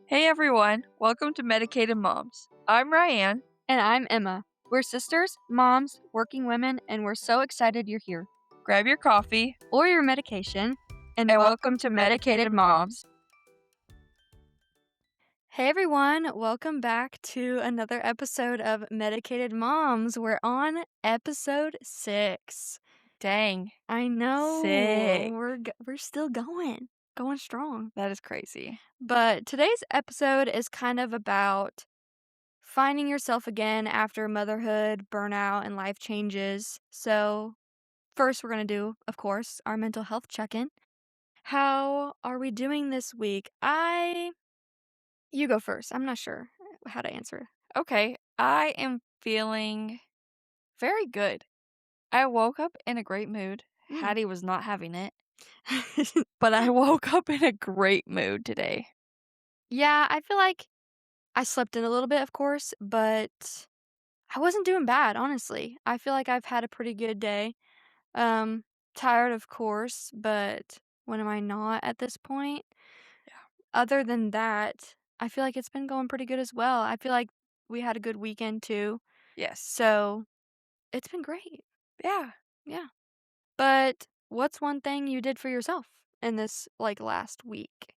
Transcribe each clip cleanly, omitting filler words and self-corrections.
Hey everyone, welcome to Medicated Moms. I'm Ryan. And I'm Emma. We're sisters, moms, working women, and we're so excited you're here. Grab your coffee Or your medication, and welcome to Medicated Moms. Hey everyone, welcome back to another episode of Medicated Moms. We're on episode 6. Dang, I know. sick. We're still going strong. That is crazy. But today's episode is kind of about finding yourself again after motherhood, burnout, and life changes. So, first, we're going to do, of course, our mental health check in. How are we doing this week? You go first. I'm not sure how to answer. Okay, I am feeling very good. I woke up in a great mood. Hattie was not having it, but I woke up in a great mood today. Yeah, I feel like I slept in a little bit, of course, but I wasn't doing bad, honestly. I feel like I've had a pretty good day. Tired, of course, but when am I not at this point? Yeah. Other than that, I feel like it's been going pretty good as well. I feel like we had a good weekend too. Yes. So, it's been great. Yeah. Yeah. But what's one thing you did for yourself in this last week?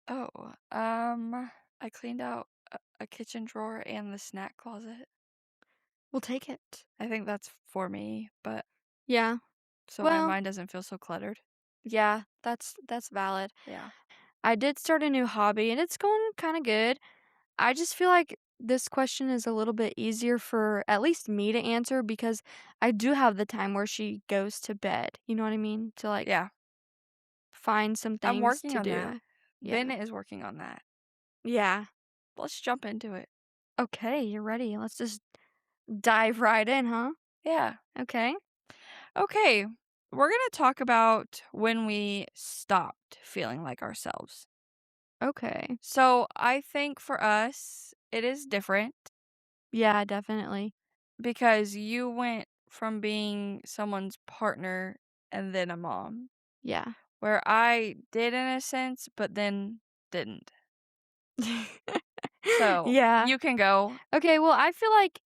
Oh, I cleaned out a kitchen drawer and the snack closet. We'll take it. I think that's for me, but Yeah. so my Well, mind doesn't feel so cluttered. yeah, that's valid. Yeah. I did start a new hobby and it's going kind of good. I just feel like this question is a little bit easier for at least me to answer because I do have the time where she goes to bed. You know what I mean? To Yeah. find some I'm things working to on do. that. Yeah. Bennett is working on that. Yeah. Let's jump into it. Okay, you're ready. Let's just dive right in, huh? Yeah. Okay. Okay. We're going to talk about when we stopped feeling like ourselves. Okay. So I think for us, it is different Yeah, definitely. because you went from being someone's partner and then a mom, Yeah. where I did in a sense, but then didn't. So Yeah. you can go. Okay, well, I feel like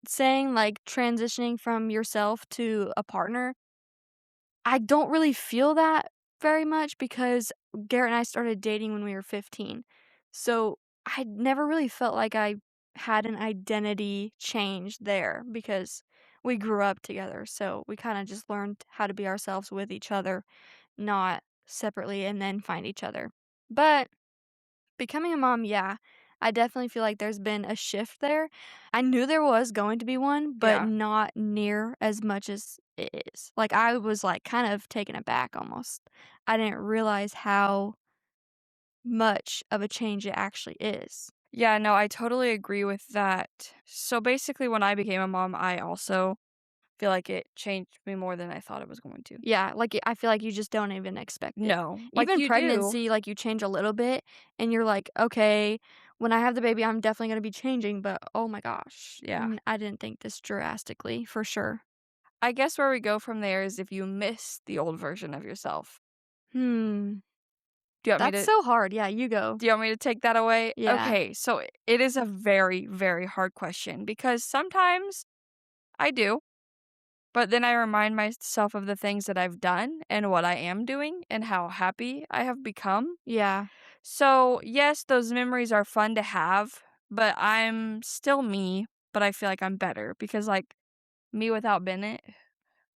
saying, transitioning from yourself to a partner, I don't really feel that very much because Garrett and I started dating when we were 15. So, I never really felt like I had an identity change there because we grew up together, so we kinda just learned how to be ourselves with each other, not separately and then find each other. But becoming a mom, yeah, I definitely feel like there's been a shift there. I knew there was going to be one, but Yeah. not near as much as it is. I was, kind of taken aback almost. I didn't realize how much of a change it actually is. Yeah, no, I totally agree with that. So basically, when I became a mom, I also feel like it changed me more than I thought it was going to. Yeah, I feel like you just don't even expect it. No, like Even you do. pregnancy, you change a little bit and you're like, "Okay, when I have the baby, I'm definitely gonna be changing," but oh my gosh, Yeah. I didn't think this drastically, for sure. I guess where we go from there is if you miss the old version of yourself. Hmm. Do you want me That's to so hard. Yeah, you go. do you want me to take that away? Yeah. Okay, so it is a very, very hard question because sometimes I do, but then I remind myself of the things that I've done and what I am doing and how happy I have become. Yeah. So, yes, those memories are fun to have, but I'm still me, but I feel like I'm better because, me without Bennett,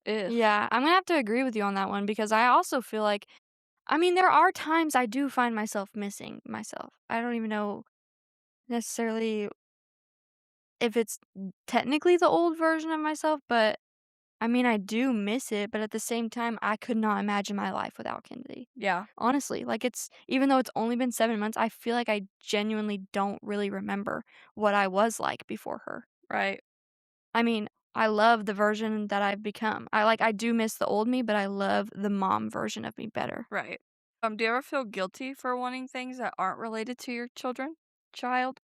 ugh. Yeah, I'm gonna have to agree with you on that one because I also feel like there are times I do find myself missing myself. I don't even know necessarily if it's technically the old version of myself, but I do miss it, but at the same time, I could not imagine my life without Kinsey. Yeah, Honestly, it's even though it's only been 7 months, I feel like I genuinely don't really remember what I was like before her. right, I mean, I love the version that I've become. I do miss the old me, but I love the mom version of me better. right. Do you ever feel guilty for wanting things that aren't related to your child?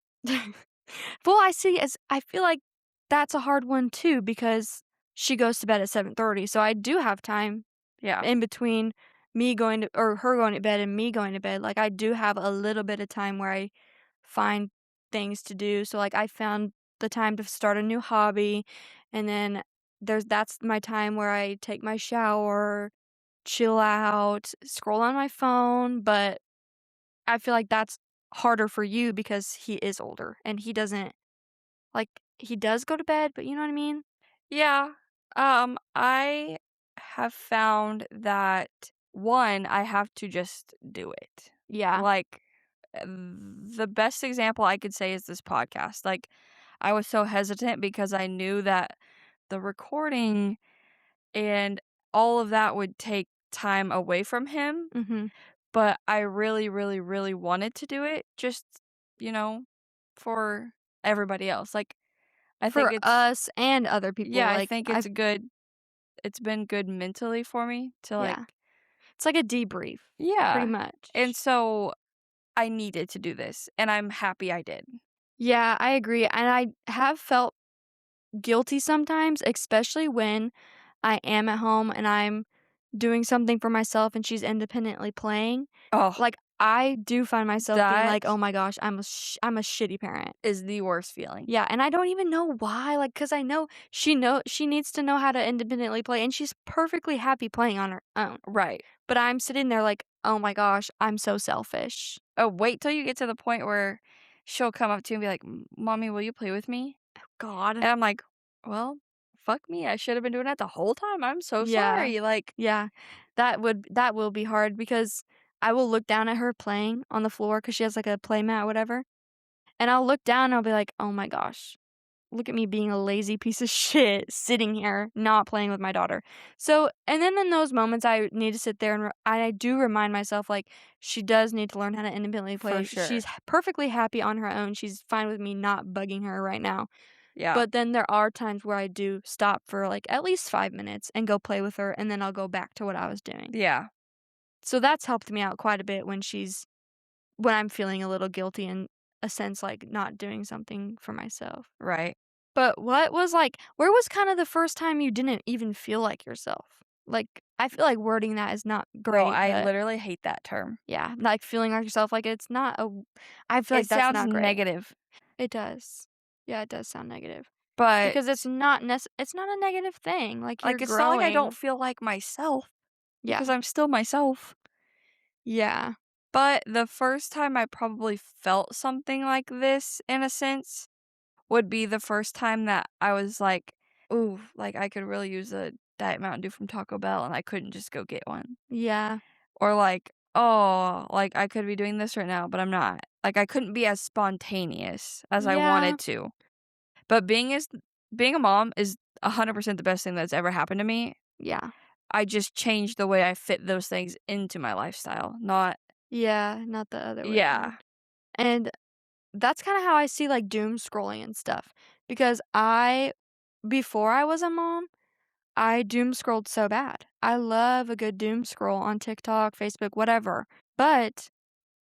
Well, I feel like that's a hard one too because she goes to bed at 7:30, so I do have time Yeah, in between me going to or her going to bed and me going to bed, like, I do have a little bit of time where I find things to do. So, like, I found the time to start a new hobby, and then that's my time where I take my shower, chill out, scroll on my phone, but I feel like that's harder for you because he is older and he doesn't like, he does go to bed, but you know what I mean? Yeah. I have found that, one, I have to just do it. Yeah. Like, the best example I could say is this podcast. Like, I was so hesitant because I knew that the recording and all of that would take time away from him, Mhm. but I really, really, really wanted to do it just, you know, for everybody else. Like, I think For it's us and other people, yeah, I like, think I it's been good mentally for me to, like yeah. It's like a debrief, pretty yeah, and much. so I needed to do this, and I'm happy I did. Yeah, I agree, and I have felt guilty sometimes, especially when I am at home and I'm doing something for myself and she's independently playing. Oh, Like, I do find myself being like, that "Oh my gosh, I'm a shitty parent." is the worst feeling. Yeah, and I don't even know why, like, cause I know she needs to know how to independently play, and she's perfectly happy playing on her own. Right. But I'm sitting there like, "Oh my gosh, I'm so selfish." Oh, wait till you get to the point where she'll come up to you and be like, Mommy, will you play with me?" God. And I'm like, "Well, fuck me, I should have been doing that the whole time, I'm so Yeah. sorry." Like Yeah. That will be hard because I will look down at her playing on the floor because she has, like, a play mat or whatever, and I'll look down and I'll be like, "Oh my gosh, look at me being a lazy piece of shit sitting here not playing with my daughter." So and then in those moments, I need to sit there and I do remind myself, like, she does need to learn how to independently for play. sure. She's perfectly happy on her own. She's fine with me not bugging her right now. Yeah. But then there are times where I do stop for, like, at least 5 minutes and go play with her, and then I'll go back to what I was doing. Yeah. So that's helped me out quite a bit when I'm feeling a little guilty in a sense, like, not doing something for myself. Right. But where was kinda the first time you didn't even feel like yourself? Like, I feel like wording that is not No, great, I but literally hate that term. yeah, like, feeling like yourself, like, it's not a I feel It like that's sounds not great. negative, It does. Yeah, it does sound negative. but, Because it's not a negative thing, like, you're like, it's not like I don't growing. feel like myself because Yeah. I'm still myself. Yeah. But the first time I probably felt something like this, in a sense, would be the first time that I was like, "Ooh, like, I could really use a Diet Mountain Dew from Taco Bell," and I couldn't just go get one. Yeah. Or like, "Oh, like, I could be doing this right now, but I'm not." Like, I couldn't be as spontaneous as I Yeah. wanted to. But being a mom is 100% the best thing that's ever happened to me. Yeah. I just changed the way I fit those things into my lifestyle, not Yeah, not the other way yeah. around. And that's kinda how I see, like, doom scrolling and stuff, because I before I was a mom, I doom scrolled so bad. I love a good doom scroll on TikTok, Facebook, whatever, but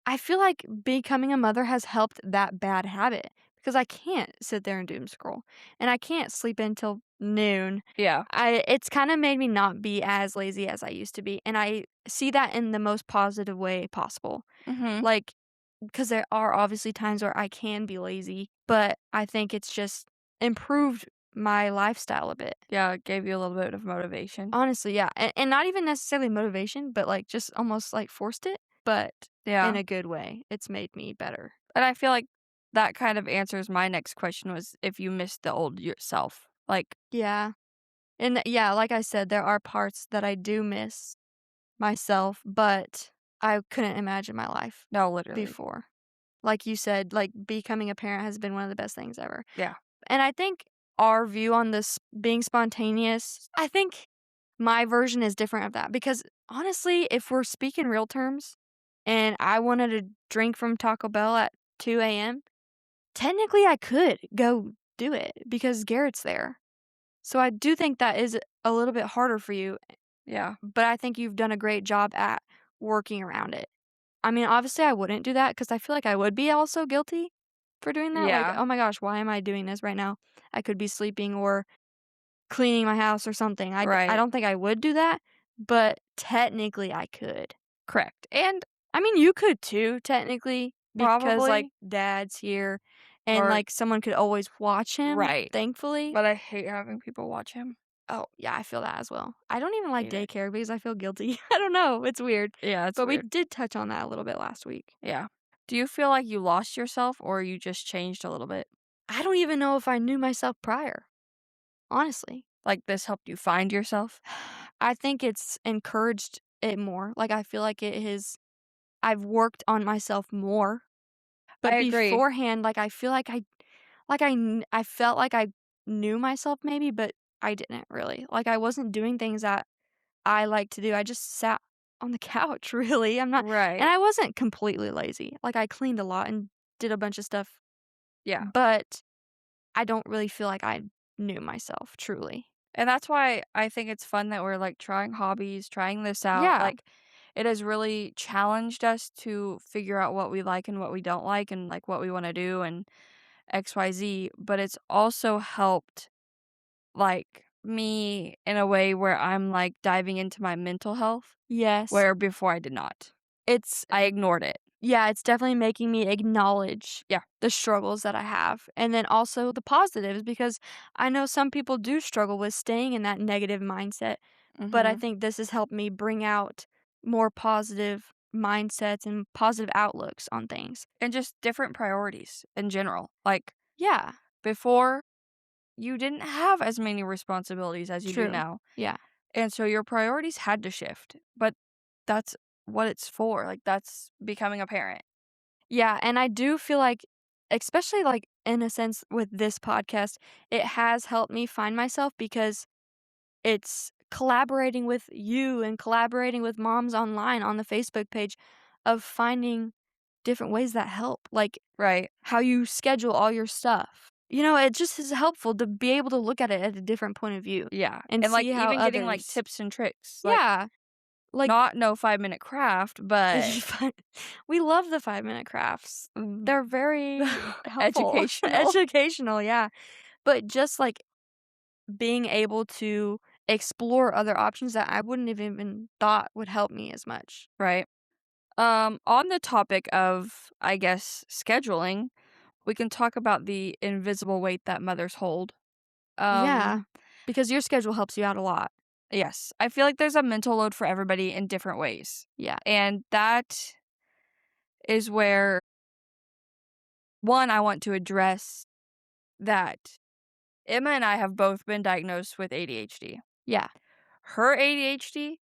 I feel like becoming a mother has helped that bad habit because I can't sit there and doom scroll, and I can't sleep until noon. Yeah. It's kinda made me not be as lazy as I used to be, and I see that in the most positive way possible. Mhm. Like, because there are obviously times where I can be lazy, but I think it's just improved my lifestyle a bit. Yeah, it gave you a little bit of motivation. Honestly, yeah, and not even necessarily motivation, but, like, just almost, like, forced it, but in Yeah. a good way. It's made me better. And I feel like that kind of answers my next question was if you missed the old yourself. Like, Yeah, and yeah, like I said, there are parts that I do miss myself, but I couldn't imagine my life no, literally. before. Like you said, like, becoming a parent has been one of the best things ever. Yeah. And I think our view on this being spontaneous, I think my version is different of that because honestly, if we're speaking real terms and I wanted to drink from Taco Bell at 2 a.m., technically I could go do it because Garrett's there. So I do think that is a little bit harder for you, Yeah. but I think you've done a great job at working around it. I mean, obviously, I wouldn't do that because I feel like I would be also guilty for doing that. Like, Yeah. oh my gosh, why am I doing this right now? I could be sleeping or cleaning my house or something. I Right. don't think I would do that, but technically I could. Correct. And I mean, you could too, technically, because, like, probably dad's here and, or like, someone could always watch him, right. thankfully. But I hate having people watch him. Oh, yeah, I feel that as well. I don't even like Hate it. daycare because I feel guilty. I don't know, it's weird. Yeah, it's But we weird. did touch on that a little bit last week. Yeah. Do you feel like you lost yourself or you just changed a little bit? I don't even know if I knew myself prior, honestly. Like this helped you find yourself? I think it's encouraged it more. Like, I feel like it has I've worked on myself more, I but agree. beforehand, like, I feel I felt like I knew myself maybe, but I didn't really. Like, I wasn't doing things that I like to do. I just sat on the couch, really. And Right. I wasn't completely lazy. Like, I cleaned a lot and did a bunch of stuff, Yeah. but I don't really feel like I knew myself truly. And that's why I think it's fun that we're like trying hobbies, trying this out. Yeah. Like it has really challenged us to figure out what we like and what we don't like and like what we want to do and XYZ, but it's also helped like me in a way where I'm like diving into my mental health Yes. where before I did not. It's I ignored it. Yeah, it's definitely making me acknowledge Yeah. the struggles that I have, and then also the positives because I know some people do struggle with staying in that negative mindset, but I Mhm. think this has helped me bring out more positive mindsets and positive outlooks on things. And just different priorities in general. Like Yeah, before you didn't have as many responsibilities as you do true. now. Yeah. And so your priorities had to shift, but that's what it's for. Like that's becoming a parent. Yeah, and I do feel like especially, like, in a sense with this podcast, it has helped me find myself because it's collaborating with you and collaborating with moms online on the Facebook page of finding different ways that help, like Right. how you schedule all your stuff. You know, it just is helpful to be able to look at it at a different point of view Yeah. and And like see how even getting like others. tips and tricks. Like Yeah, like not no 5-minute craft, but we love the 5-minute crafts. mm, They're very helpful, educational. educational, yeah. But just like being able to explore other options that I wouldn't have even thought would help me as much. Right. On the topic of, I guess, scheduling, we can talk about the invisible weight that mothers hold. Yeah, Um, because your schedule helps you out a lot. yes, I feel like there's a mental load for everybody in different ways. Yeah. And that is where one I want to address that Emma and I have both been diagnosed with ADHD. Yeah. Her ADHD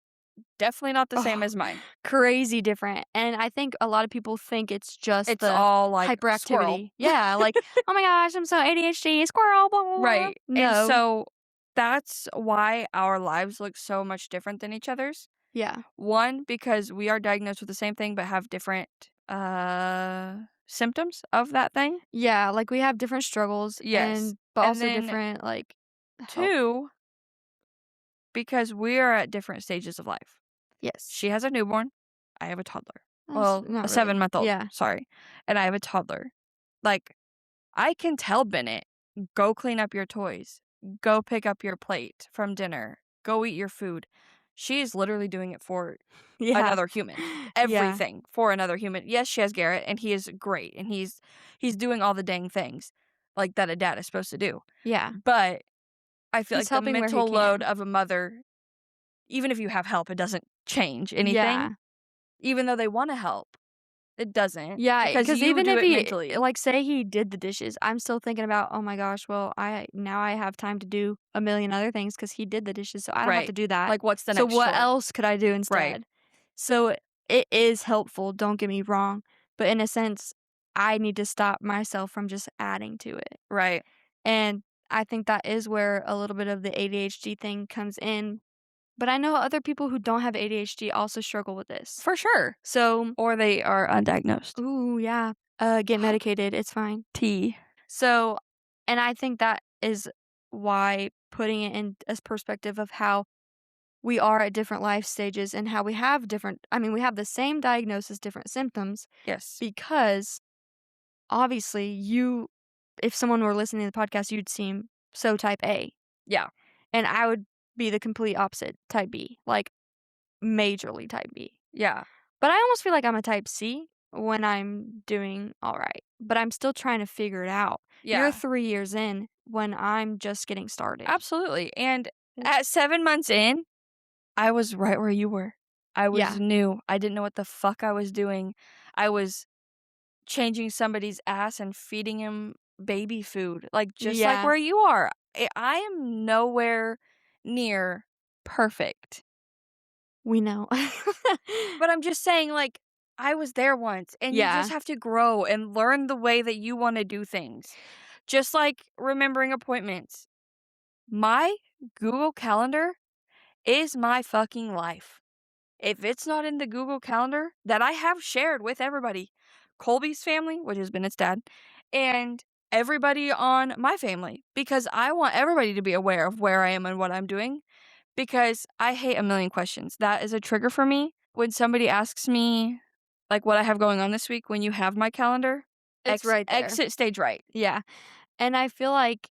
definitely not the same Oh, as mine. crazy different, and I think a lot of people think it's just It's the all like squirrel. hyperactivity. Yeah, like, "Oh my gosh, I'm so ADHD, squirrel, blah, blah, blah." Right. And No. so that's why our lives look so much different than each other's. Yeah. One, because we are diagnosed with the same thing but have different symptoms of that thing. Yeah, like, we have different struggles Yes. and but And also then different, like, help. two, because we are at different stages of life. Yes. She has a newborn. I have a toddler. That's Well, a not really. 7-month-old, Yeah. sorry. And I have a toddler. Like, I can tell Bennett, "Go clean up your toys. Go pick up your plate from dinner. Go eat your food." She is literally doing it for Yeah. another human. Yeah. Everything for another human. Yes, she has Garrett, and he is great, and he's doing all the dang things, like, that a dad is supposed to do. Yeah. But I feel He's like the helping where he mental load can. of a mother, even if you have help, it doesn't change anything. Yeah. Even though they wanna help, it doesn't Yeah, because because you even do if it he mentally. like, say he did the dishes, I'm still thinking about, "Oh my gosh, well, I have time to do a million other things because he did the dishes, so I don't have to Right. do that. Like, what's the So next what chore? else could I do Right. instead?" So it is helpful, don't get me wrong, but in a sense, I need to stop myself from just adding to it, Right. and I think that is where a little bit of the ADHD thing comes in, but I know other people who don't have ADHD also struggle with this. For sure. So Or they are undiagnosed. ooh, yeah. Get medicated, it's fine. T. So and I think that is why putting it in as perspective of how we are at different life stages and how we have different I mean, we have the same diagnosis, different symptoms, Yes. because obviously you if someone were listening to the podcast, you'd seem so type A, Yeah. and I would be the complete opposite, type B. Like, majorly type B. Yeah. But I almost feel like I'm a type C when I'm doing alright, but I'm still trying to figure it out. You're Yeah. 3 years in when I'm just getting started. Absolutely. And Mm. at 7 months in, I was right where you were. I was Yeah. new. I didn't know what the fuck I was doing. I was changing somebody's ass and feeding him baby food, like, just like Yeah, where you are. I am nowhere near perfect. we know. But I'm just saying, like, I was there once, and you just Yeah, have to grow and learn the way that you wanna do things. Just like remembering appointments. My Google Calendar is my fucking life. If it's not in the Google Calendar that I have shared with everybody, Colby's family, which has been its dad, and everybody on my family, because I want everybody to be aware of where I am and what I'm doing, because I hate a million questions. That is a trigger for me. When somebody asks me, like, what I have going on this week, when you have my calendar, it's right there. exit stage right. Yeah, and I feel like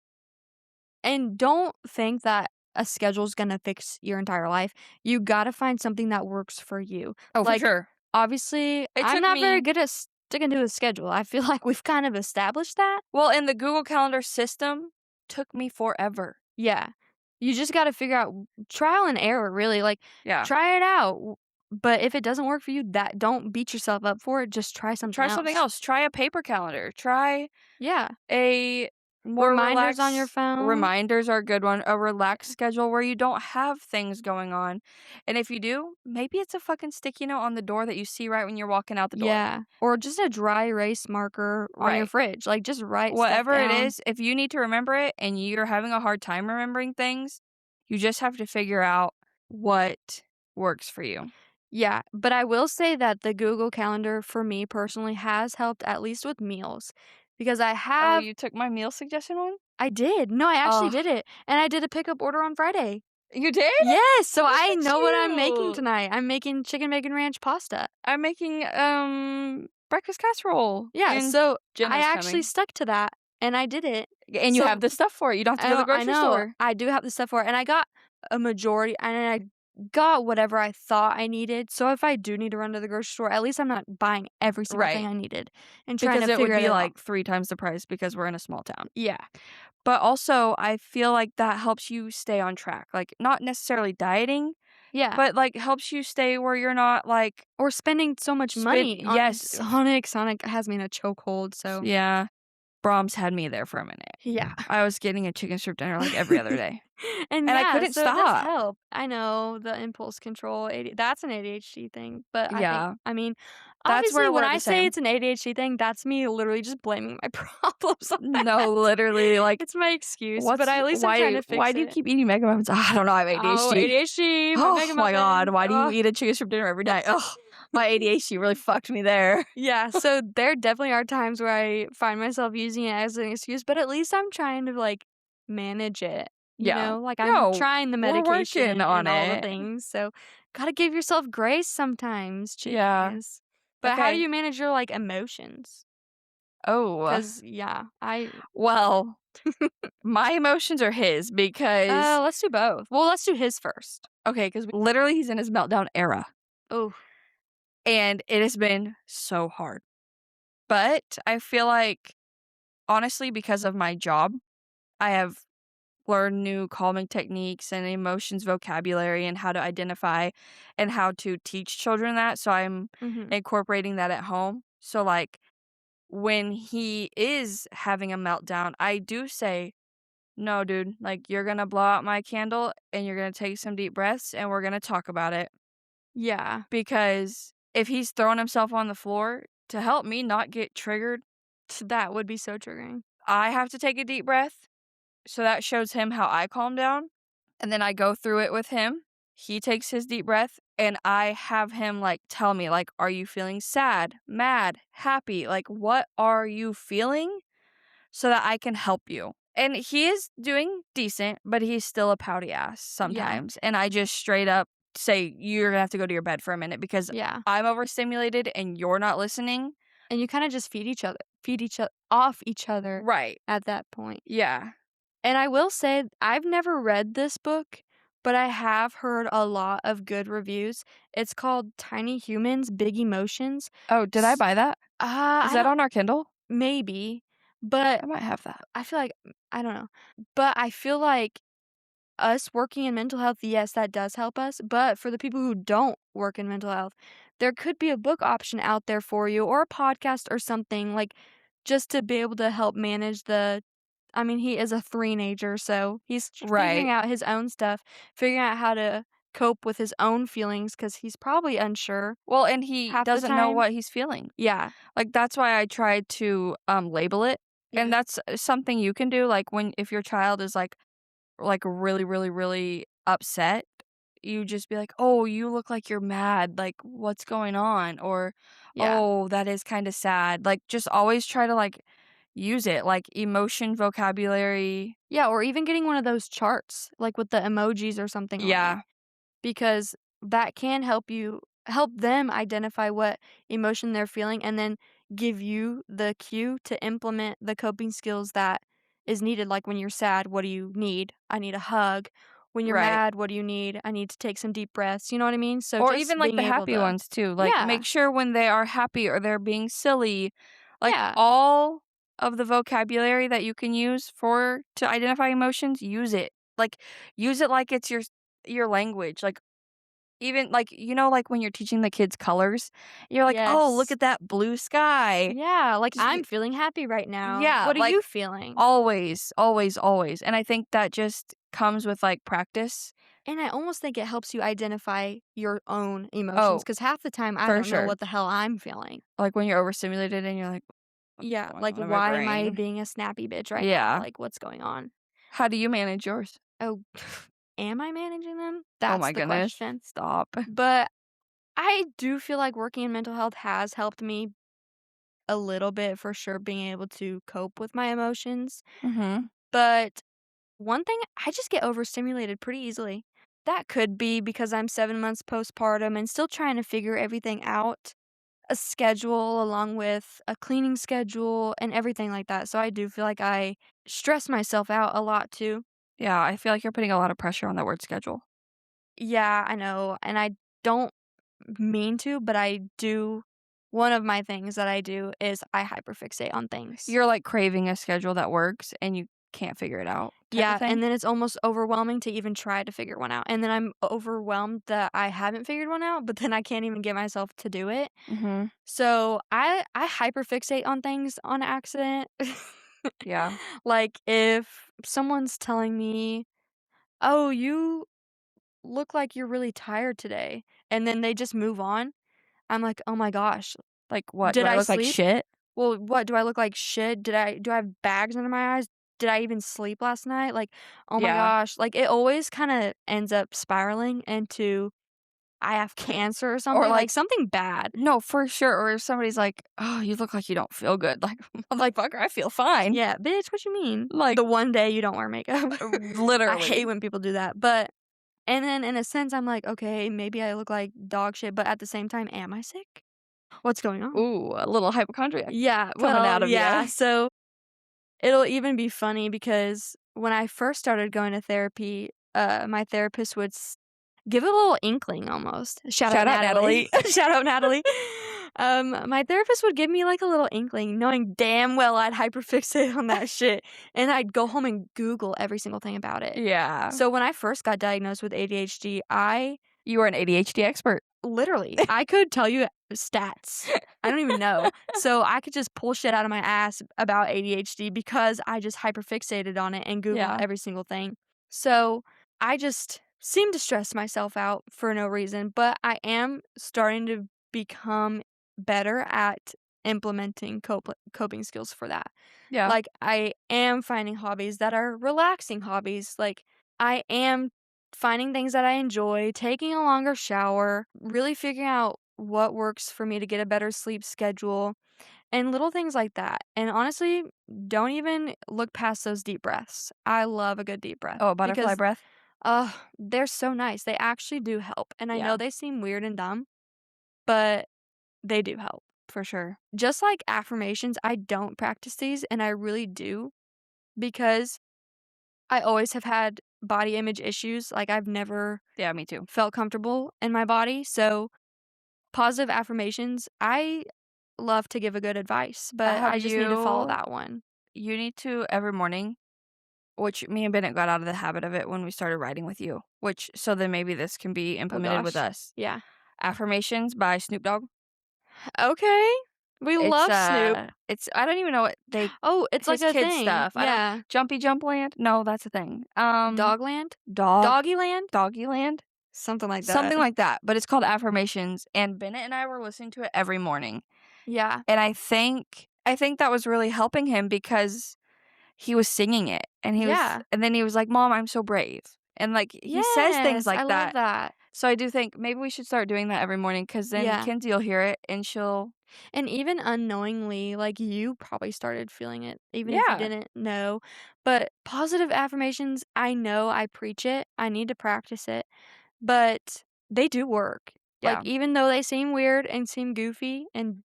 and don't think that a schedule's gonna fix your entire life. You gotta find something that works for you. Oh, for Like, sure. obviously, It I'm took not very me good at sticking to a schedule. I feel like we've kind of established that. well, and the Google Calendar system took me forever. Yeah. You just gotta figure out trial and error, really, like, Yeah. try it out, but if it doesn't work for you, that don't beat yourself up for it, just try something Try something else. else. Try a paper calendar. Try Yeah. a more Reminders on your relaxed phone. reminders are a good one. A relaxed schedule where you don't have things going on. And if you do, maybe it's a fucking sticky note on the door that you see right when you're walking out the door. Yeah, or just a dry erase marker on your Right. fridge, like, just write stuff Whatever it down. is, if you need to remember it and you're having a hard time remembering things, you just have to figure out what works for you. Yeah, but I will say that the Google Calendar for me personally has helped at least with meals because Oh, you took my meal suggestion one? I did. No, I actually Oh, did it, and I did a pickup order on Friday. you did? Yes, so Look I at know what I'm making you. tonight. I'm making chicken bacon ranch pasta. I'm making breakfast casserole Yeah, and so I Jenna's actually coming. stuck to that, and I did it. And you have So the stuff for it. You don't have to go to the I grocery know, store. I do have the stuff for it, and I got a majority and I got whatever I thought I needed, so if I do need to run to the grocery store, at least I'm not buying every single thing Right. I needed and trying Because to it would figure it be out. like 3 times the price because we're in a small town. Yeah. But also, I feel like that helps you stay on track. Like, not necessarily dieting, Yeah, but, like, helps you stay where you're not, like, or spending so much money on yes. Sonic. Sonic has me in a chokehold, so Yeah. Brahms had me there for a minute. yeah. I was getting a chicken strip dinner, like, every other day, And and I yeah, couldn't so it does stop. help. I know the impulse control, that's an ADHD thing, but Yeah. I mean, That's obviously, where when we're I the say same. it's an ADHD thing, that's me literally just blaming my problems on No, that. literally, like, It's my excuse, but what's at least I'm trying to why fix do you it. keep eating Mega Muffins? I don't know, I have Oh, ADHD. ADHD, my Oh Mega my god, Muffins. why do you Ugh. eat a chicken strip dinner every night? Oh, my ADHD really fucked me there. Yeah, so there definitely are times where I find myself using it as an excuse, but at least I'm trying to, like, manage it, Yeah. Like, I'm No, trying the we're medication working on and all the it. things, so gotta give yourself grace sometimes, Yeah. jeez. But how do Okay. you manage your, like, emotions? Oh, 'Cause, yeah, I well, my emotions are his because let's do both. Well, let's do his first. okay, because literally he's in his meltdown era, Oh, and it has been so hard. But I feel like, honestly, because of my job, I have learned new calming techniques and emotions vocabulary and how to identify and how to teach children that, so I'm mhm. incorporating that at home. So, like, when he is having a meltdown, I do say, "No, dude, like, you're gonna blow out my candle and you're gonna take some deep breaths and we're gonna talk about it." Yeah, Because if he's throwing himself on the floor to help me not get triggered, that would be so triggering. I have to take a deep breath. So that shows him how I calm down. And then I go through it with him. He takes his deep breath and I have him like tell me, like, are you feeling sad, mad, happy? Like, what are you feeling so that I can help you? And he is doing decent, but he's still a pouty ass Yeah, sometimes. And I just straight up say, you're gonna have to go to your bed for a minute because yeah. I'm overstimulated and you're not listening. And you kinda just feed each other off each other Right. at that point. Yeah. And I will say, I've never read this book, but I have heard a lot of good reviews. It's called Tiny Humans, Big Emotions. Oh, did I S buy that? Is I that don't on our Kindle? maybe, but I might have that. I feel like I don't know. But I feel like us working in mental health, yes, that does help us, but for the people who don't work in mental health, there could be a book option out there for you or a podcast or something, like, just to be able to help manage the I mean, he is a three-nager, so he's figuring Right. out his own stuff, figuring out how to cope with his own feelings because he's probably unsure Well, and he half the doesn't know time. what he's feeling. Yeah. Like, that's why I tried to, label it, and Yeah. that's something you can do, like, when if your child is, like, really, really, really upset, you just be like, "Oh, you look like you're mad, like, what's going on?" Or, Yeah. "Oh, that is kinda sad." Like, just always try to, like, use it, like, emotion vocabulary. Yeah, or even getting one of those charts, like, with the emojis or something on it. Yeah, Because that can help them identify what emotion they're feeling and then give you the cue to implement the coping skills that is needed. Like when you're sad, what do you need? I need a hug. When you're right. mad, what do you need? I need to take some deep breaths. You know what I mean? So Or even, just like, being the able happy to ones too, like, Yeah. make sure when they are happy or they're being silly, like, Yeah. all of the vocabulary that you can use for to identify emotions, use it. Use it like it's your language, like, even, like, like, when you're teaching the kids colors, you're like, "Oh, look Yes. at that blue sky." Yeah, like Just I'm y feeling happy right now. Yeah, What are like, you feeling? always, always, always, and I think that just comes with, like, practice. And I almost think it helps you identify your own emotions Oh, because half the time I for don't know sure. what the hell I'm feeling. Like, when you're overstimulated and you're like, "What's Yeah, going like, on in my why am I brain?" being a snappy bitch right now? Yeah. Like, what's going on? How do you manage yours? Oh, am I managing them? Oh That's my the goodness. question. Stop. But I do feel like working in mental health has helped me a little bit for sure, being able to cope with my emotions. Mhm. But one thing, I just get overstimulated pretty easily. That could be because I'm 7 months postpartum and still trying to figure everything out. A schedule along with a cleaning schedule and everything like that, so I do feel like I stress myself out a lot too. Yeah, I feel like you're putting a lot of pressure on that word schedule. Yeah, I know, and I don't mean to, but I do one of my things that I do is I hyperfixate on things. You're, like, craving a schedule that works and you can't figure it out type of Yeah, thing? and then it's almost overwhelming to even try to figure one out, and then I'm overwhelmed that I haven't figured one out, but then I can't even get myself to do it. Mhm. So, I hyperfixate on things on accident. Yeah. Like, if someone's telling me, "Oh, you look like you're really tired today," and then they just move on, I'm like, "Oh my gosh, Like, what? Do did I I look like sleep? shit? Well, what, do I look like shit? Do I have bags under my eyes? Did I even sleep last night?" Like, oh my Yeah. gosh, like, it always kinda ends up spiraling into, I have cancer or Or, something, like, like, something bad. no, for sure, or if somebody's like, "Oh, you look like you don't feel good." Like, Like, "Motherfucker, I feel fine." yeah, "Bitch, what you mean? Like, The one day you don't wear makeup." I hate literally. when people do that, but and then in a sense, I'm like, "Okay, maybe I look like dog shit," but at the same time, am I sick? What's going on? Ooh, a little hypochondriac Yeah, coming well, out of yeah, you. so it'll even be funny because when I first started going to therapy, my therapist would give a little inkling almost. Shout out Shout out Natalie. Natalie. Shout out Natalie. My therapist would give me like a little inkling, knowing damn well I'd hyperfixate on that shit, and I'd go home and Google every single thing about it. Yeah. So when I first got diagnosed with ADHD, I You are an ADHD expert. literally, I could tell you stats. I don't even know. So I could just pull shit out of my ass about ADHD because I just hyperfixated on it and Googled Yeah. every single thing. So I just seem to stress myself out for no reason, but I am starting to become better at implementing coping skills for that. Yeah. Like, I am finding hobbies that are relaxing hobbies. Like, I am finding things that I enjoy, taking a longer shower, really figuring out what works for me to get a better sleep schedule, and little things like that. And honestly, don't even look past those deep breaths. I love a good deep breath Oh, butterfly because, breath? they're so nice. They actually do help. And I know Yeah, they seem weird and dumb, but they do help. for sure. Just like affirmations, I don't practice these, and I really do because I always have had body image issues, like, I've never Yeah, me too. felt comfortable in my body, so positive affirmations, I love to give a good advice, but Have I just need to follow you that one. you need to every morning, which me and Bennett got out of the habit of it when we started riding with you, which so then maybe this can be Oh implemented with gosh. us. Yeah. Affirmations by Snoop Dogg. Okay. We It's, love Snoop. it's I don't even know what they Oh, it's like his a kids thing. stuff. I don't Yeah. Jumpy Jump Land? No, that's a thing. Dogland? Dog Doggyland? Doggy Land? Something like that. Something like that, but it's called affirmations, and Bennett and I were listening to it every morning, Yeah. and I think that was really helping him because he was singing it, Yeah. and then he was like, "Mom, I'm so brave." And, like, he says things Yes, like I love that. that. So I do think maybe we should start doing that every morning, because then Yeah. Kenzie will hear it and she'll And even unknowingly, like, you probably started feeling it, even if you yeah, didn't know. But positive affirmations, I know I preach it, I need to practice it, but they do work. Like, yeah. even though they seem weird and seem goofy and,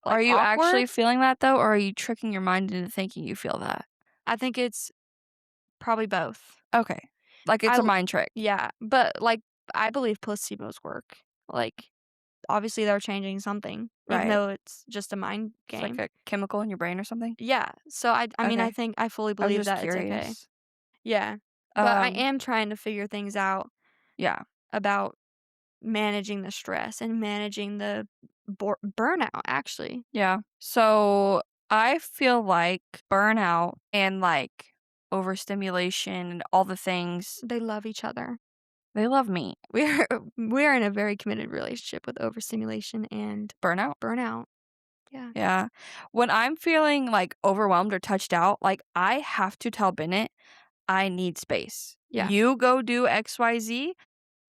like, Are you awkward, actually feeling that though, or are you tricking your mind into thinking you feel that? I think it's probably both. Okay. Like, I it's a l mind trick, Yeah, but, like, I believe placebos work. Like, obviously, they're changing something, even right? though it's just a mind It's like game. a chemical in your brain or something? Yeah, so I mean, I Okay. think I fully I was believe just that it's okay. curious. Yeah, but I Um, am trying to figure things out yeah. about managing the stress and managing the burnout, actually. Yeah. So I feel like burnout and like overstimulation and all the things, They love each other. they love me. We're in a very committed relationship with overstimulation and Burnout? burnout. Yeah. Yeah. When I'm feeling like overwhelmed or touched out, like I have to tell Bennett I need space. Yeah. You go do XYZ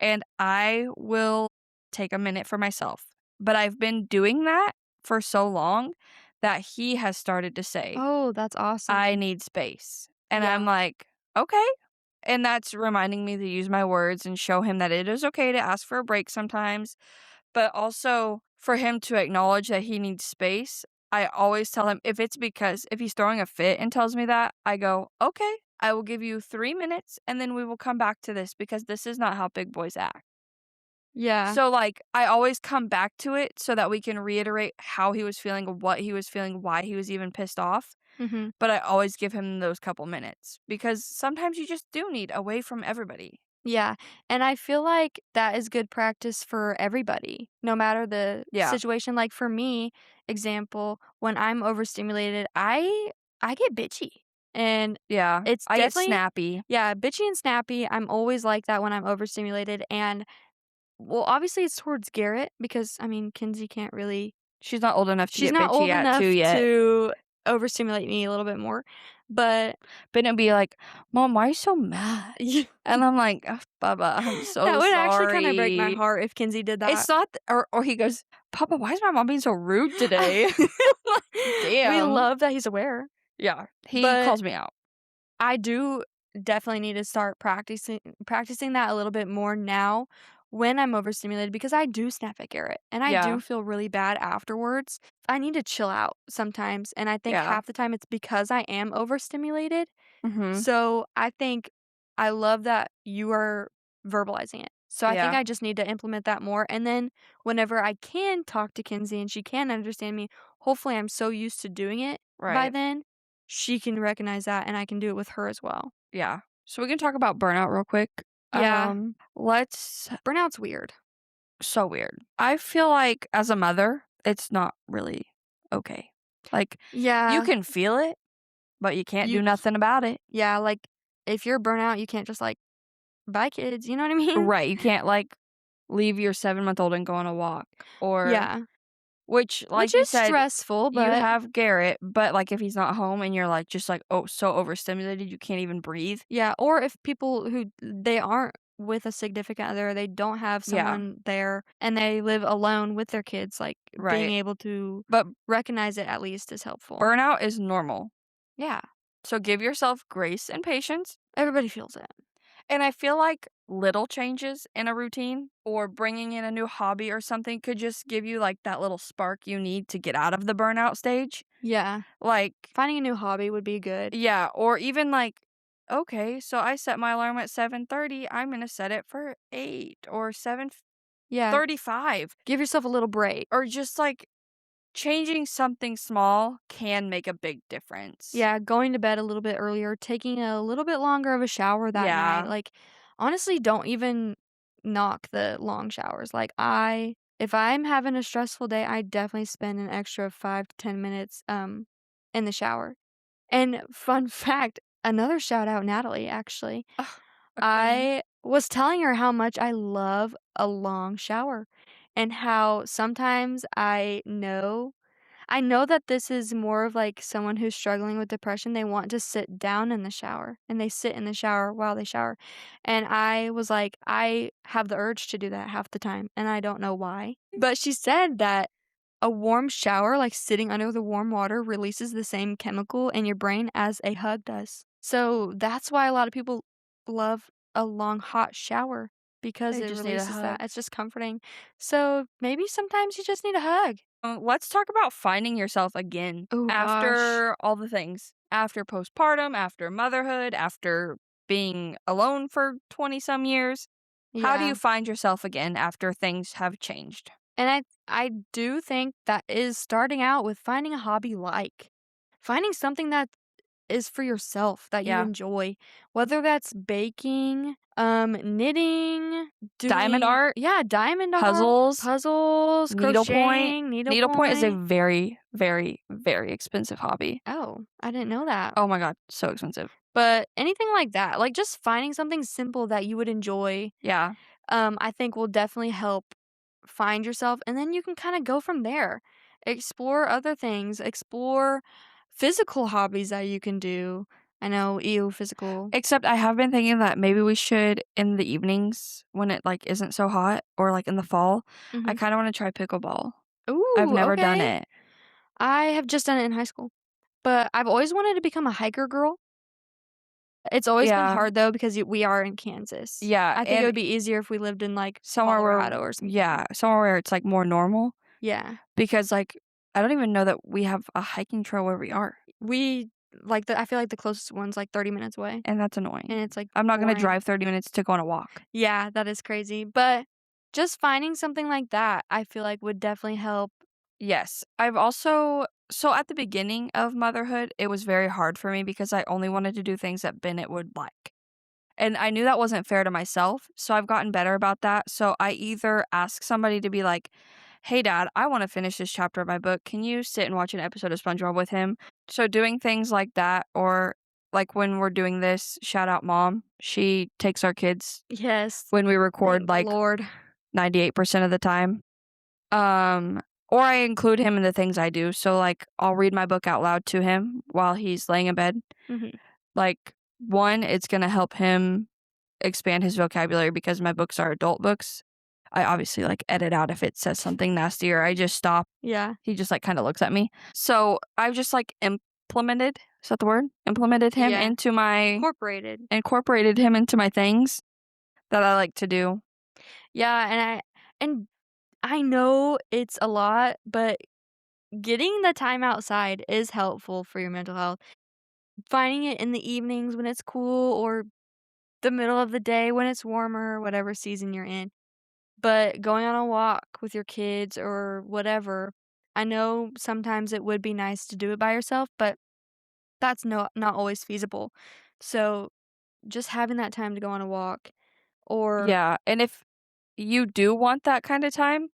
and I will take a minute for myself. But I've been doing that for so long that he has started to say, Oh, that's I awesome. need space. And I'm Yeah. like, okay. And that's reminding me to use my words and show him that it is okay to ask for a break sometimes, but also for him to acknowledge that he needs space. I always tell him if he's throwing a fit and tells me that, I go, okay, I will give you 3 minutes and then we will come back to this because this is not how big boys act. Yeah. So, like, I always come back to it so that we can reiterate how he was feeling, what he was feeling, why he was even pissed off. Mhm. But I always give him those couple minutes because sometimes you just do need away from everybody. Yeah, and I feel like that is good practice for everybody, no matter the Yeah. situation. Like for me, example, when I'm overstimulated, I get bitchy. And Yeah. it's I get definitely snappy. yeah, bitchy and snappy. I'm always like that when I'm overstimulated and well, obviously it's towards Garrett because I mean, Kinsey can't really She's not old enough to she's get not bitchy old at 2 enough yet. to overstimulate me a little bit more. But But it'd be like, "Mom, why are you so mad?" yeah, And I'm like, "Ugh, Bubba, I'm that so would actually kind of break my sorry." heart if Kinsey did It's that. not th or he goes, "Papa, why is my mom being so rude today?" Like, We damn. love that he's aware, Yeah, he but calls me out. I do definitely need to start practicing that a little bit more now when I'm overstimulated because I do snap at Garrett and I do Yeah, feel really bad afterwards. I need to chill out sometimes, and I think yeah. half the time it's because I am overstimulated. Mhm. So I think I love that you are verbalizing it. So I think Yeah, I just need to implement that more. And then whenever I can talk to Kinsey and she can understand me, hopefully I'm so used to doing it by right. then, she can recognize that and I can do it with her as well. Yeah. So we can talk about burnout real quick. Yeah, Let's burnout's weird. so weird. I feel like as a mother, it's not really okay. Like, you Yeah, can feel it, but you can't you, do nothing about it. yeah, like if you're burnout, you can't just like, bye kids, you know what I mean? Right, you can't, like, leave your 7-month-old and go on a walk or Yeah, which, like which you is said, stressful, you but have Garrett, but, like, if he's not home and you're, like, just, like, oh, so overstimulated you can't even breathe. yeah, or if people who they aren't with a significant other, they don't have Yeah, someone there and they live alone with their kids, like, being right. able to But recognize it at least is helpful. burnout is normal. Yeah, So give yourself grace and patience, everybody feels it. and I feel like little changes in a routine or bringing in a new hobby or something could just give you, like, that little spark you need to get out of the burnout stage. Yeah, Like finding a new hobby would be good. yeah, or even, like okay, so I set my alarm at 7:30, I'm gonna set it for 8 or Yeah, 7:35, give yourself a little break. or just, like, changing something small can make a big difference. Yeah, going to bed a little bit earlier, taking a little bit longer of a shower that night, Yeah. like, honestly, don't even knock the long showers, like, if I'm having a stressful day, I definitely spend an extra 5 to 10 minutes, in the shower. And fun fact, another shout out, Natalie, actually. Ugh, a queen. I was telling her how much I love a long shower and how sometimes I know that this is more of, like, someone who's struggling with depression, they want to sit down in the shower, and they sit in the shower while they shower, and I was like, "I have the urge to do that half the time, and I don't know why." But she said that a warm shower, like, sitting under the warm water releases the same chemical in your brain as a hug does. So, that's why a lot of people love a long hot shower because They it just need a releases that. hug. It's just comforting. So, maybe sometimes you just need a hug. Let's talk about finding yourself again Oh gosh. after all the things. After postpartum, after motherhood, after being alone for 20 some years. How do you Yeah. find yourself again after things have changed? And I do think that is starting out with finding a hobby you like. Finding something that is for yourself that you Yeah. enjoy, whether that's baking, knitting, Diamond doing art, yeah, diamond art, puzzles, puzzles, needlepoint. crocheting, Needlepoint is a needlepoint. very, very, very expensive hobby. Oh, I didn't know that. Oh my god, so expensive. But anything like that, like just finding something simple that you would enjoy, Yeah. I think will definitely help find yourself, and then you can kinda go from there. Explore other things, explore physical hobbies that you can do. I know, ew, physical. Except I have been thinking that maybe we should in the evenings when it, like, isn't so hot or, like, in the fall, I Mhm. kinda wanna try pickleball. I've Ooh, never done okay. it. I have just done it in high school, but I've always wanted to become a hiker girl. It's always been Yeah, hard though because we are in Kansas. yeah, I think it and would be easier if we lived in, like, somewhere where Colorado or something. yeah, somewhere where it's, like, more normal Yeah. because, like, I don't even know that we have a hiking trail where we are, We I feel like the closest one's, like, 30 minutes away, and that's annoying. and it's, like, I'm not gonna boring. drive 30 minutes to go on a walk. Yeah, that is crazy, but just finding something like that, I feel like would definitely help. Yes, I've also so at the beginning of motherhood, it was very hard for me because I only wanted to do things that Bennett would like. And I knew that wasn't fair to myself, so I've gotten better about that. So I either ask somebody to be like, "Hey dad, I want to finish this chapter of my book. Can you sit and watch an episode of SpongeBob with him?" So doing things like that or like when we're doing this, shout out mom. She takes our kids Yes, when we thank record the like Lord. 98% of the time. Um or I include him in the things I do. So like I'll read my book out loud to him while he's laying in bed. Mhm. Like one, it's going to help him expand his vocabulary because my books are adult books. I obviously, like, edit out if it says something nasty or I just stop. Yeah, He just, like, kinda looks at me. So, I've just, like, implemented is that the word? Implemented him yeah, into my incorporated. incorporated him into my things that I like to do. Yeah, and I know it's a lot, but getting the time outside is helpful for your mental health. Finding it in the evenings when it's cool or the middle of the day when it's warmer, whatever season you're in. But going on a walk with your kids or whatever, I know sometimes it would be nice to do it by yourself, but that's not always feasible. So, just having that time to go on a walk or Yeah, and if you do want that kinda time,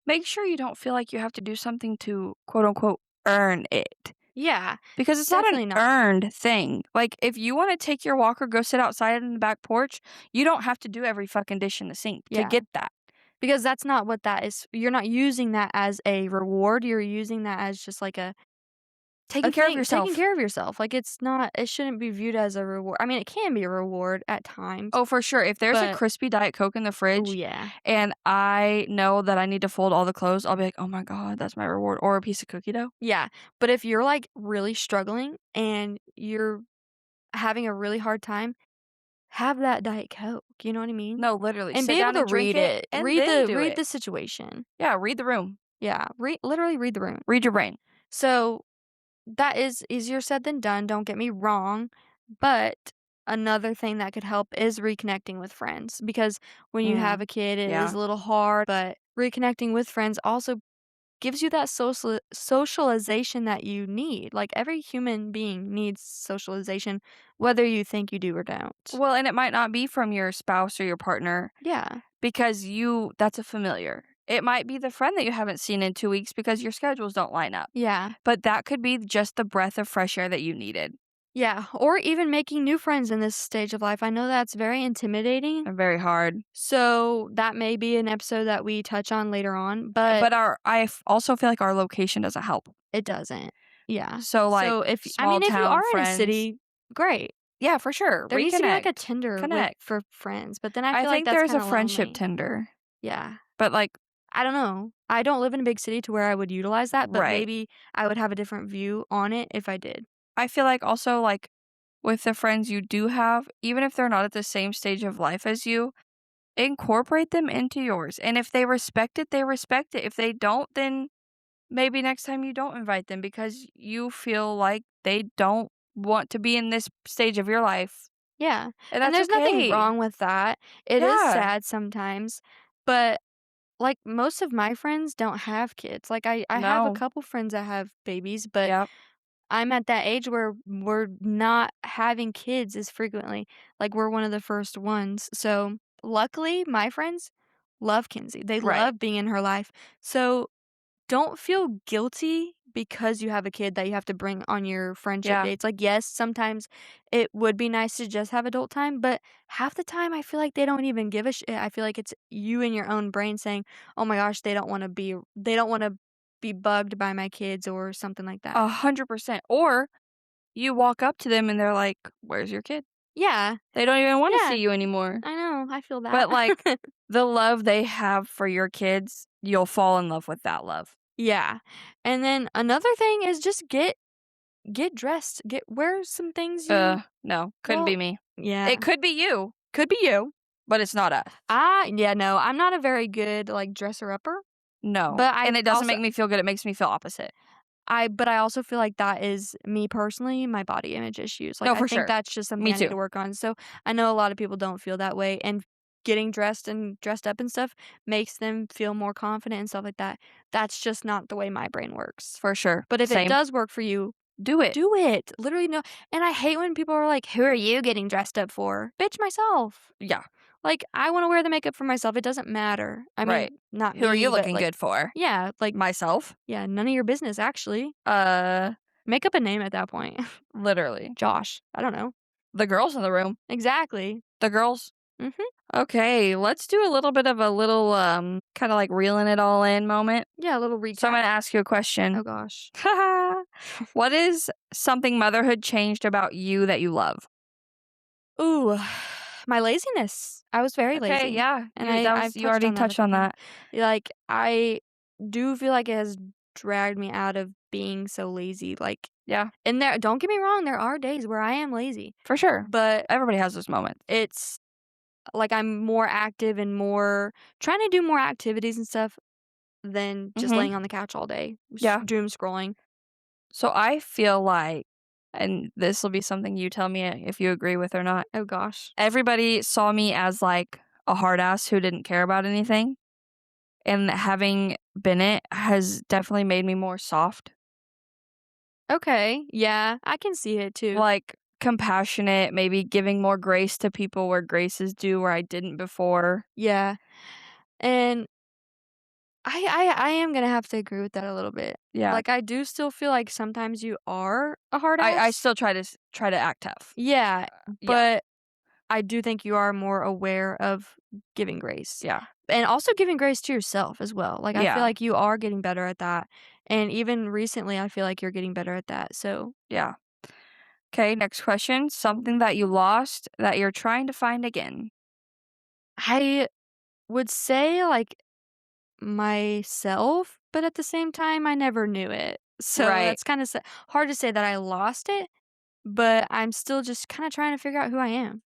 make sure you don't feel like you have to do something to, quote, unquote, "earn it." yeah, Because it's not an definitely not. earned thing. Like, if you wanna take your walker, go sit outside in the back porch, you don't have to do every fucking dish in the sink to Yeah, get that. because that's not what that is. You're not using that as a reward, you're using that as just like a Taking care of taking yourself. care of yourself. Like, it shouldn't be viewed as a reward. I mean, it can be a reward at times, Oh, for sure. If there's a but crispy Diet Coke in the oh, fridge yeah. and I know that I need to fold all the clothes, I'll be like, "Oh my god, that's my reward," or a piece of cookie dough. Yeah, but if you're, like, really struggling and you're having a really hard time, have that Diet Coke, you know what I mean? No, literally, And sit be able down to and drink read it it. and then do Read it. the situation. Yeah, read the room. Yeah, literally read the room. Read your brain. So, that is easier said than done, don't get me wrong, but, another thing that could help is reconnecting with friends because when you have Mm, a kid, it is yeah. a little hard, but reconnecting with friends also gives you that socialization that you need. Like, every human being needs socialization, whether you think you do or don't. Well, and it might not be from your spouse or your partner Yeah. because that's a familiar. It might be the friend that you haven't seen in 2 weeks because your schedules don't line up. Yeah. But that could be just the breath of fresh air that you needed. Yeah, or even making new friends in this stage of life. I know that's very intimidating, And very hard. so that may be an episode that we touch on later on, but But also feel like our location doesn't help. it doesn't. Yeah. So, like, So if I small mean, if you town are in a friends. city, great. Yeah, for sure. There needs to be like a Reconnect. Tinder with Connect. for friends, but then I I feel like think that's there's a kinda friendship lonely. Tinder. Yeah. But, like, I don't know. I don't live in a big city to where I would utilize that, but right. maybe I would have a different view on it if I did. I feel like also, like, with the friends you do have, even if they're not at the same stage of life as you, incorporate them into yours. And if they respect it, they respect it. If they don't, then maybe next time you don't invite them because you feel like they don't want to be in this stage of your life. Yeah, And and that's there's nothing okay. wrong with that. It is Yeah. sad sometimes, but like, most of my friends don't have kids. Like, I have a No. couple friends that have babies, but Yep. I'm at that age where we're not having kids as frequently. Like, we're one of the first ones. So, luckily, my friends love Kinsey. They Right. love being in her life. So, don't feel guilty because you have a kid that you have to bring on your friendship Yeah. dates. Like, yes, sometimes it would be nice to just have adult time, but half the time I feel like they don't even give a shit. I feel like it's you in your own brain saying, "Oh my gosh, they don't want to be bugged by my kids or something like that." 100%. Or you walk up to them and they're like, "Where's your kid?" Yeah. They don't even want to Yeah. see you anymore. I know. I feel that. But, like, the love they have for your kids, you'll fall in love with that love. Yeah. And then another thing is just get dressed. Get wear some things you No, couldn't well, be me. It yeah. could be you, Could be you. but it's not us. Yeah, no, I'm not a very good, like, dresser-upper, No, but and it doesn't make me feel good, it makes me feel opposite. I also feel like that is me personally, my body image issues. Like, No, I for think sure. that's just something Me I need too. to work on. So, I know a lot of people don't feel that way, and getting dressed and dressed up and stuff makes them feel more confident and stuff like that. That's just not the way my brain works. For sure. But if it Same. does work for you, Do it. do it. Literally, no, and I hate when people are like, "Who are you getting dressed up for?" Bitch, myself. Yeah, Like, I wanna wear the makeup for myself, it doesn't matter. I right. mean, not Who are you me, but, looking like good for? yeah, like Myself? yeah, none of your business, actually. Uh, Make up a name at that point. Literally. Josh. I don't know. The girls in the room. Exactly. The girls. Mhm. Okay, let's do a little bit of a little, kinda like reeling it all in moment. Yeah, a little So I'm recap. gonna ask you a Oh question. gosh. What is something motherhood changed about you that you love? Ooh, my laziness. I was very Okay, lazy, yeah, and that was I've you touched already on that a touched few on times. that. Like, I do feel like it has dragged me out of being so lazy, like Yeah, and there don't get me wrong, there are days where I am lazy, for sure. but Everybody has those moments. it's like I'm more active and more trying to do more activities and stuff than just Mhm. laying on the couch all day, Yeah. doom scrolling. So I feel like, and this will be something you tell me if you agree with or not. Oh gosh. Everybody saw me as like a hard ass who didn't care about anything, and having been it has definitely made me more soft, Okay, yeah, I can see it too. like compassionate, maybe giving more grace to people where grace is due where I didn't before. Yeah, and I am gonna have to agree with that a little bit. Yeah. Like, I do still feel like sometimes you are a hard I ass. still try to act tough. Yeah, Yeah. but I do think you are more aware of giving grace. Yeah. And also giving grace to yourself as well. Like, I feel Yeah. like you are getting better at that. And even recently, I feel like you're getting better at that. So, Yeah. Okay, next question. Something that you lost that you're trying to find again. I would say, like, myself, but at the same time, I never knew it. So, Right. that's kinda hard to say that I lost it, but I'm still just kinda trying to figure out who I am.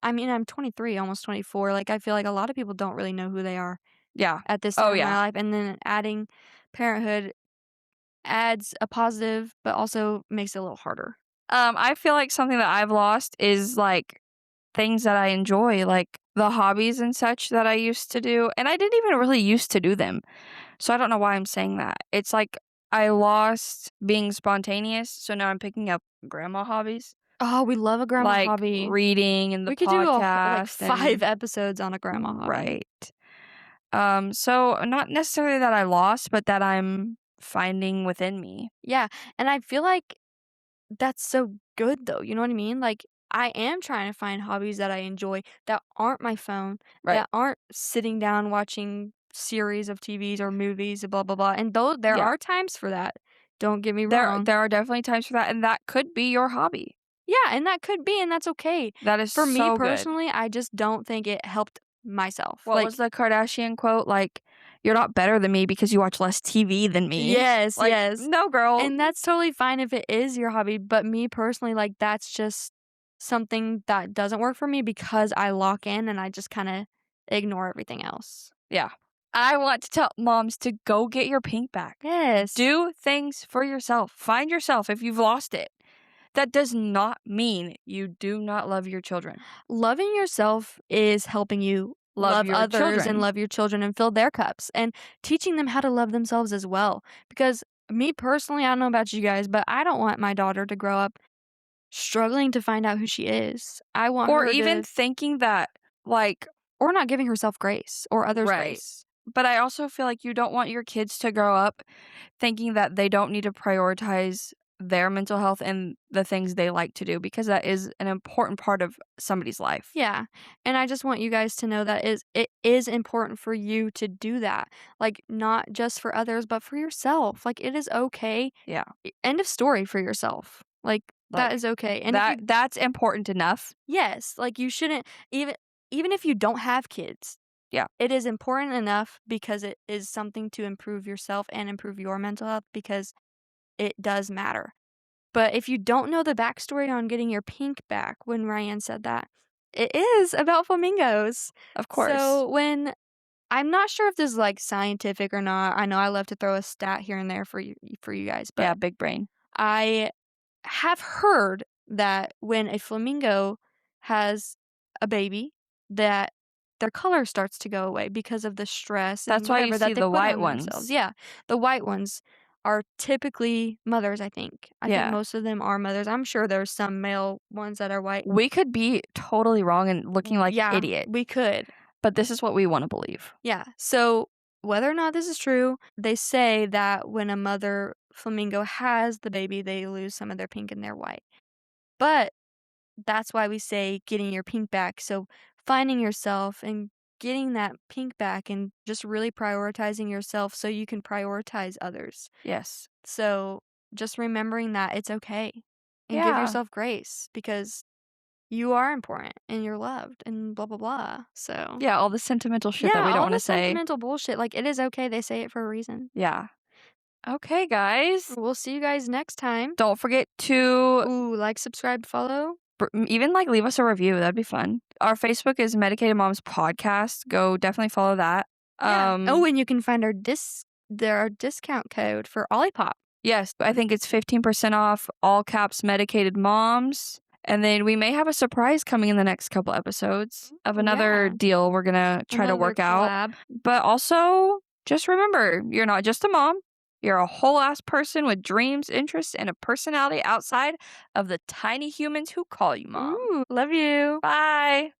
I mean, I'm 23, almost 24. Like, I feel like a lot of people don't really know who they are Yeah. at this Oh, time in my yeah. life, and then adding parenthood adds a positive, but also makes it a little harder. I feel like something that I've lost is, like, things that I enjoy, like the hobbies and such that I used to do, and I didn't even really used to do them. So I don't know why I'm saying that. It's like I lost being spontaneous, so now I'm picking up grandma hobbies, Oh, we love a grandma like hobby. reading and the We could do like podcast 5 and episodes on a grandma hobby. right. So not necessarily that I lost, but that I'm finding within me. Yeah, and I feel like that's so good though, you know what I mean? Like, I am trying to find hobbies that I enjoy that aren't my phone, Right. that aren't sitting down watching series of TVs or movies, blah, blah, blah, and though there Yeah. are times for that, don't get me There wrong. there are definitely times for that, and that could be your hobby. Yeah, and that could be, and that's okay. That is For me so good. personally, I just don't think it helped myself. What was Like the Kardashian quote? Like, "You're not better than me because you watch less TV than me." yes, Like, yes. no, girl. And that's totally fine if it is your hobby, but me personally, like, that's just something that doesn't work for me because I lock in and I just kinda ignore everything else. Yeah. I want to tell moms to go get your pink back. Yes. Do things for yourself. Find yourself if you've lost it. That does not mean you do not love your children. Loving yourself is helping you Love love your others and children. love your children and fill their cups and teaching them how to love themselves as well. Because me personally, I don't know about you guys, but I don't want my daughter to grow up struggling to find out who she is. I want Or her even to thinking that, like, or not giving herself grace or others right. grace. But I also feel like you don't want your kids to grow up thinking that they don't need to prioritize their mental health and the things they like to do because that is an important part of somebody's life. Yeah, and I just want you guys to know that it is important for you to do that, like, not just for others, but for yourself, like, it is okay. Yeah. End of story for yourself, like, that Like is okay, and if you that's important enough. yes, like, you shouldn't even if you don't have kids, Yeah. it is important enough because it is something to improve yourself and improve your mental health because it does matter. But if you don't know the backstory on getting your pink back when Ryan said that, it is about flamingos. Of course. So when I'm not sure if this is, like, scientific or not. I know I love to throw a stat here and there for you guys, Yeah, but big brain. I have heard that when a flamingo has a baby, that their color starts to go away because of the stress and That's why you whatever see that they the put white on themselves. ones. Yeah, the white ones are typically mothers, I think. I think Yeah. most of them are mothers. I'm sure there's some male ones that are white. We could be totally wrong and looking like Yeah, we idiots, could. but this is what we wanna believe. Yeah. So whether or not this is true, they say that when a mother flamingo has the baby, they lose some of their pink and their white. But that's why we say getting your pink back. So finding yourself and getting that pink back and just really prioritizing yourself so you can prioritize others. Yes. So just remembering that it's okay and give Yeah. yourself grace because you are important and you're loved and blah blah blah. So Yeah, all the sentimental shit that yeah, we don't all wanna the say. sentimental bullshit, like, it is okay, they say it for a reason. Yeah. Okay, guys. We'll see you guys next time. Don't forget to Ooh, like, subscribe, follow. even, like, leave us a review, that'd be fun. Our Facebook is Medicated Moms Podcast. Go definitely follow that. Yeah. Oh, Um, and you can find our discount code for Olipop. yes, I think it's 15% off, all caps Medicated Moms, and then we may have a surprise coming in the next couple episodes of Ooh, another yeah. deal we're gonna try to Another work out. collab. But also, just remember, you're not just a mom. You're a whole ass person with dreams, interests, and a personality outside of the tiny humans who call you mom. Ooh, love you. Bye.